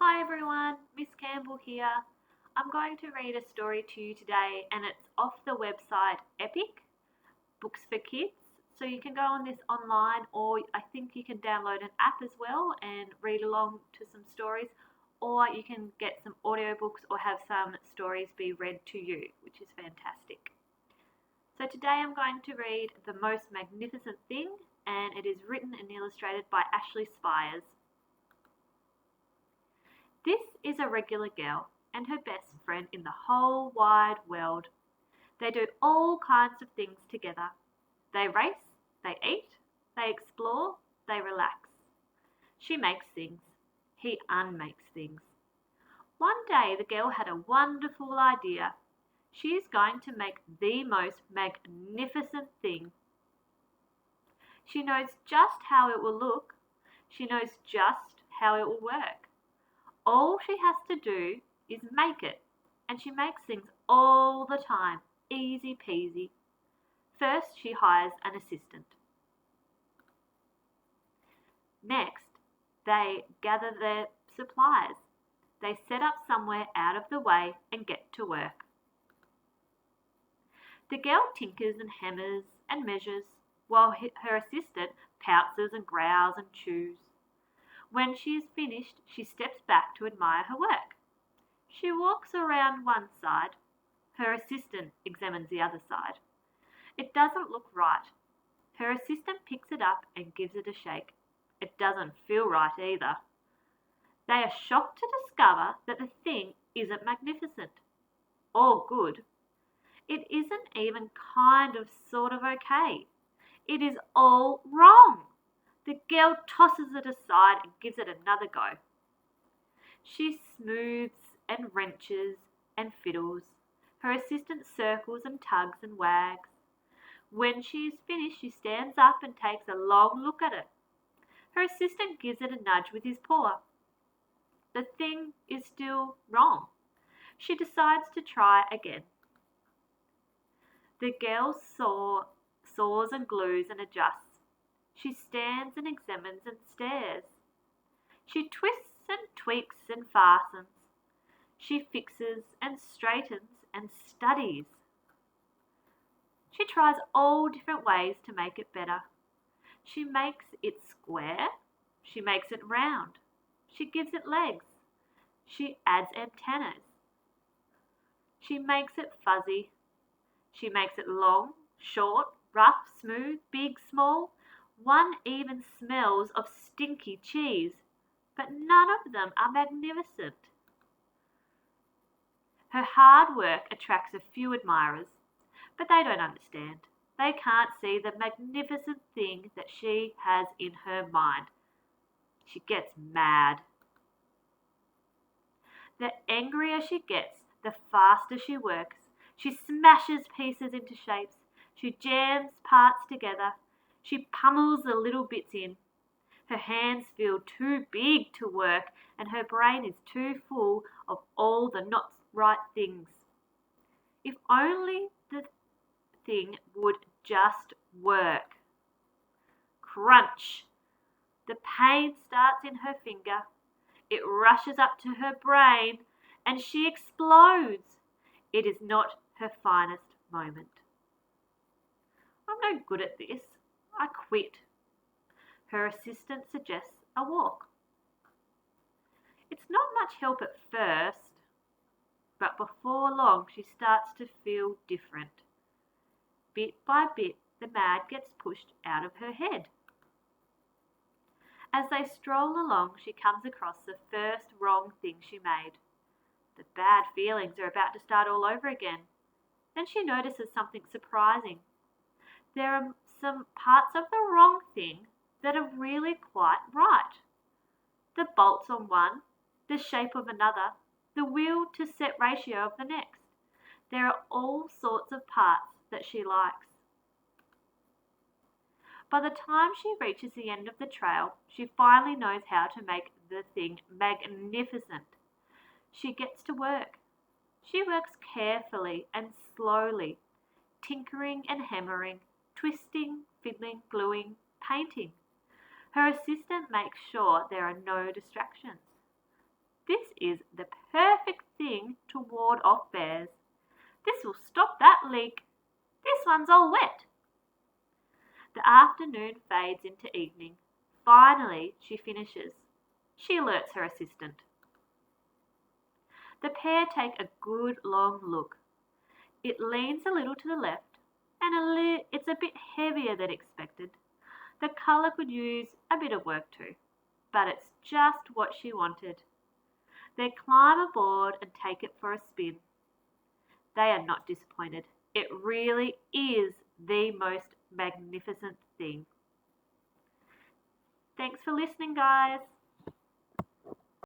Hi everyone, Miss Campbell here. I'm going to read a story to you today and it's off the website Epic, Books for Kids. So you can go on this online or I think you can download an app as well and read along to some stories, or you can get some audiobooks or have some stories be read to you, which is fantastic. So today I'm going to read The Most Magnificent Thing, and it is written and illustrated by Ashley Spires. This is a regular girl and her best friend in the whole wide world. They do all kinds of things together. They race, they eat, they explore, they relax. She makes things. He unmakes things. One day the girl had a wonderful idea. She is going to make the most magnificent thing. She knows just how it will look. She knows just how it will work. All she has to do is make it, and she makes things all the time, easy peasy. First, she hires an assistant. Next, they gather their supplies. They set up somewhere out of the way and get to work. The girl tinkers and hammers and measures, while her assistant pounces and growls and chews. When she is finished, she steps back to admire her work. She walks around one side. Her assistant examines the other side. It doesn't look right. Her assistant picks it up and gives it a shake. It doesn't feel right either. They are shocked to discover that the thing isn't magnificent or good. It isn't even kind of sort of okay. It is all wrong. The girl tosses it aside and gives it another go. She smooths and wrenches and fiddles. Her assistant circles and tugs and wags. When she is finished, she stands up and takes a long look at it. Her assistant gives it a nudge with his paw. The thing is still wrong. She decides to try again. The girl saws and glues and adjusts. She stands and examines and stares. She twists and tweaks and fastens. She fixes and straightens and studies. She tries all different ways to make it better. She makes it square. She makes it round. She gives it legs. She adds antennas. She makes it fuzzy. She makes it long, short, rough, smooth, big, small. One even smells of stinky cheese, but none of them are magnificent. Her hard work attracts a few admirers, but they don't understand. They can't see the magnificent thing that she has in her mind. She gets mad. The angrier she gets, the faster she works. She smashes pieces into shapes. She jams parts together. She pummels the little bits in. Her hands feel too big to work, and her brain is too full of all the not right things. If only the thing would just work. Crunch! The pain starts in her finger. It rushes up to her brain, and she explodes. It is not her finest moment. I'm no good at this. I quit. Her assistant suggests a walk. It's not much help at first, but before long she starts to feel different. Bit by bit, the mad gets pushed out of her head. As they stroll along, she comes across the first wrong thing she made. The bad feelings are about to start all over again. Then she notices something surprising. There are some parts of the wrong thing that are really quite right. The bolts on one, the shape of another, the wheel to set ratio of the next. There are all sorts of parts that she likes. By the time she reaches the end of the trail, she finally knows how to make the thing magnificent. She gets to work. She works carefully and slowly, tinkering and hammering, twisting, fiddling, gluing, painting. Her assistant makes sure there are no distractions. This is the perfect thing to ward off bears. This will stop that leak. This one's all wet. The afternoon fades into evening. Finally, she finishes. She alerts her assistant. The pair take a good long look. It leans a little to the left, and it's a bit heavier than expected. The colour could use a bit of work too, but it's just what she wanted. They climb aboard and take it for a spin. They are not disappointed. It really is the most magnificent thing. Thanks for listening, guys.